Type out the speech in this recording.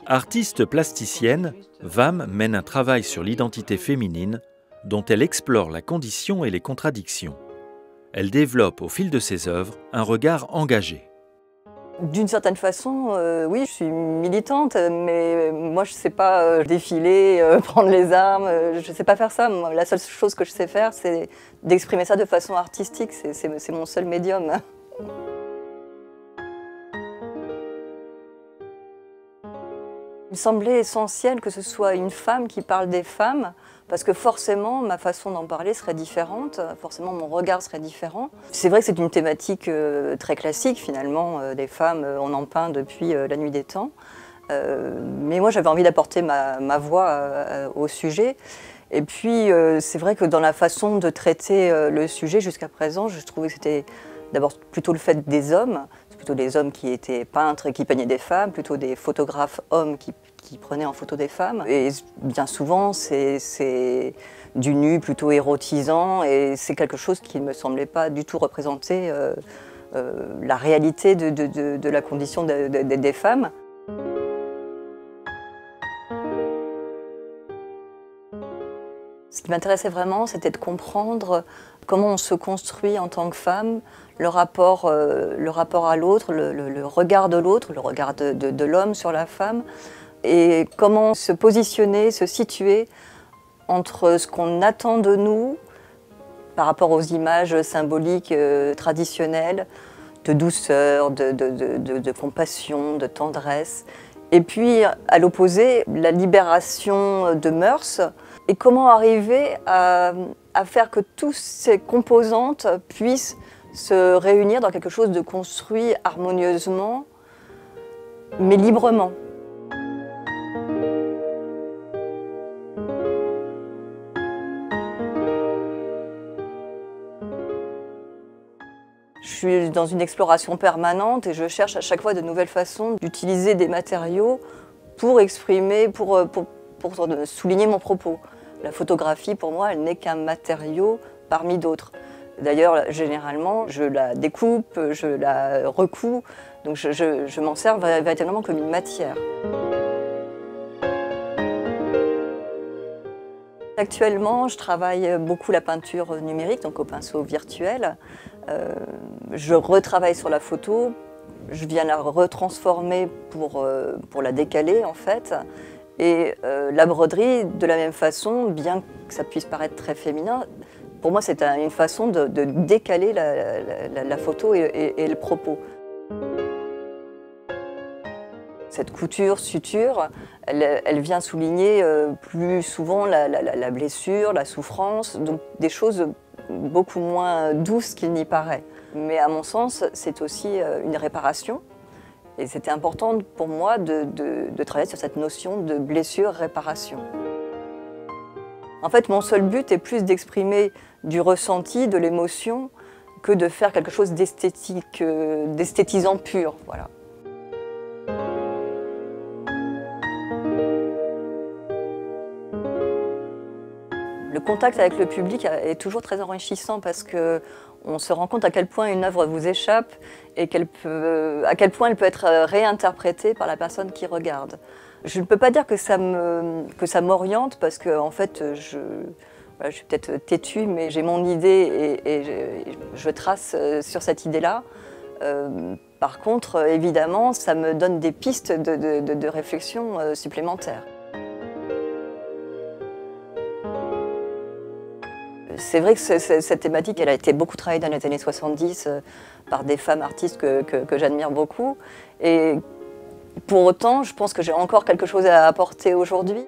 Artiste plasticienne, Vam mène un travail sur l'identité féminine dont elle explore la condition et les contradictions. Elle développe au fil de ses œuvres un regard engagé. D'une certaine façon, oui, je suis militante, mais moi je ne sais pas défiler, prendre les armes, je ne sais pas faire ça. Moi, la seule chose que je sais faire, c'est d'exprimer ça de façon artistique, c'est mon seul médium. Il me semblait essentiel que ce soit une femme qui parle des femmes, parce que forcément ma façon d'en parler serait différente, forcément mon regard serait différent. C'est vrai que c'est une thématique très classique finalement, des femmes, on en peint depuis la nuit des temps. Mais moi j'avais envie d'apporter ma voix au sujet. Et puis c'est vrai que dans la façon de traiter le sujet jusqu'à présent, je trouvais que c'était d'abord plutôt le fait des hommes, plutôt des hommes qui étaient peintres et qui peignaient des femmes, plutôt des photographes hommes qui prenaient en photo des femmes. Et bien souvent, c'est du nu plutôt érotisant et c'est quelque chose qui ne me semblait pas du tout représenter la réalité de la condition des femmes. Ce qui m'intéressait vraiment, c'était de comprendre comment on se construit en tant que femme, le rapport à l'autre, le regard de l'autre, le regard de l'homme sur la femme, et comment se positionner, se situer entre ce qu'on attend de nous par rapport aux images symboliques traditionnelles, de douceur, de compassion, de tendresse, et puis à l'opposé, la libération de mœurs, et comment arriver à faire que toutes ces composantes puissent se réunir dans quelque chose de construit harmonieusement, mais librement. Je suis dans une exploration permanente et je cherche à chaque fois de nouvelles façons d'utiliser des matériaux pour exprimer, pour souligner mon propos. La photographie, pour moi, elle n'est qu'un matériau parmi d'autres. D'ailleurs, généralement, je la découpe, je la recouds, donc je m'en sers véritablement comme une matière. Actuellement, je travaille beaucoup la peinture numérique, donc au pinceau virtuel. Je retravaille sur la photo, je viens la retransformer pour la décaler en fait. Et la broderie, de la même façon, bien que ça puisse paraître très féminin, pour moi c'est une façon de décaler la photo et le propos. Cette couture, suture, elle vient souligner plus souvent la blessure, la souffrance, donc des choses beaucoup moins douces qu'il n'y paraît. Mais à mon sens, c'est aussi une réparation. Et c'était important pour moi de travailler sur cette notion de blessure-réparation. En fait, mon seul but est plus d'exprimer du ressenti, de l'émotion, que de faire quelque chose d'esthétique, d'esthétisant pur. Voilà. Le contact avec le public est toujours très enrichissant parce qu'on se rend compte à quel point une œuvre vous échappe et à quel point elle peut être réinterprétée par la personne qui regarde. Je ne peux pas dire que ça m'oriente parce que en fait, je suis peut-être têtue, mais j'ai mon idée et je trace sur cette idée-là. Par contre, évidemment, ça me donne des pistes de réflexion supplémentaires. C'est vrai que cette thématique, elle a été beaucoup travaillée dans les années 70 par des femmes artistes que j'admire beaucoup. Et pour autant, je pense que j'ai encore quelque chose à apporter aujourd'hui.